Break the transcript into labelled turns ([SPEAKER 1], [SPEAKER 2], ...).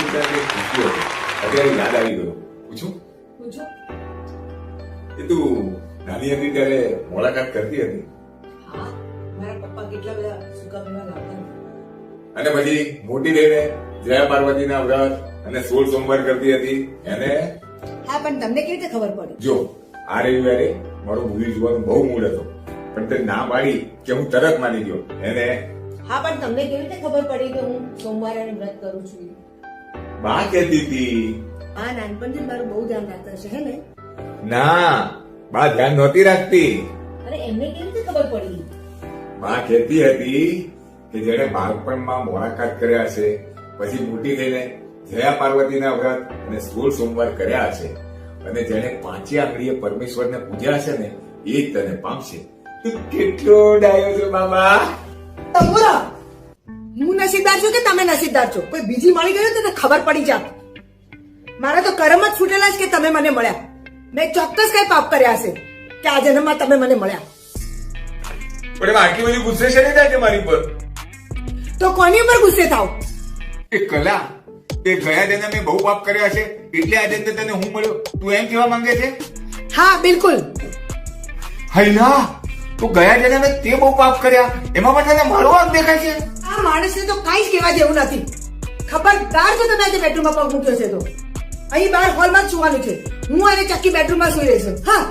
[SPEAKER 1] તને કંઈક પૂછ્યું હતું, અત્યારે યાદ આવી ગયું. પૂછું?
[SPEAKER 2] પૂછો.
[SPEAKER 1] એ તું નાની હતી ત્યારે મુલાકાત કરતી હતી
[SPEAKER 2] હા, મારા પપ્પા કેટલા બધા સૂકા મેવા લાવતા હતા.
[SPEAKER 1] અને પછી મોટી થઈને જયા પાર્વતીના વ્રત અને 16 સોમવાર કરતી હતી એને.
[SPEAKER 2] હા, પણ તમને કેવી રીતે ખબર પડી?
[SPEAKER 1] જો આ રવિવારે મારો મૂવી જોવાનો બહુ મૂડ હતો, પણ તે ના પાડી કે હું તરત માની ગયો એને.
[SPEAKER 2] હા, પણ તમને કેવી રીતે ખબર પડી કે હું સોમવારે વ્રત કરું છું?
[SPEAKER 1] બા કહેતી હતી.
[SPEAKER 2] આ નાનપણથી જ મારું બહુ ધ્યાન રાખતા હશે, હે ને?
[SPEAKER 1] ના, બા ધ્યાન નહોતી રાખતી.
[SPEAKER 2] અરે એમને કેવી રીતે ખબર પડી?
[SPEAKER 1] બા કહેતી હતી કે જેને બાળપણમાં મુલાકાત કર્યા હશે, પછી મોટી થઈને જયા પાર્વતીના વ્રત અને 16 સોમવાર કર્યા હશે, અને જેને 5 આંગળીએ પરમેશ્વરને પૂજ્યા હશે ને, એ જ તને પામશે. તું કેટલો ડાયો છે બાબા.
[SPEAKER 2] તંબુરા, હું નસીબદાર છું કે તમે નસીબદાર છો? કોઈ બીજી મળી ગયું તો ખબર પડી જાત. મારા તો કરમ જ ફૂટેલા છે કે તમે મને મળ્યા. મેં ચોક્કસ કઈ પાપ કર્યા હશે કે આ જન્મમાં તમે મને મળ્યા.
[SPEAKER 1] પણ એમાં આટલી બધી ગુસ્સે છે ને થાય છે મારી પર?
[SPEAKER 2] તો કોની ઉપર ગુસ્સે થાવ?
[SPEAKER 1] એ કલા, તે ગયા જન્મે બહુ પાપ કર્યા છે એટલે આ જન્મે તને હું મળ્યો, તું એમ કહેવા માંગે છે?
[SPEAKER 2] હા, બિલકુલ.
[SPEAKER 1] હૈલા, તું ગયા જન્મે તે બહુ પાપ કર્યા, એમાં પણ તને મારો વાંક દેખાય છે?
[SPEAKER 2] આ માણસને તો કાંઈ જ કહેવા જેવું નથી. ખબરદાર જો તમે આજે બેડરૂમમાં પગ મૂક્યો છે તો અહીં બહાર હોલમાં જ સુવાનું છે. હું અને ચક્કી બેડરૂમમાં સુઈ રહીશું. હા.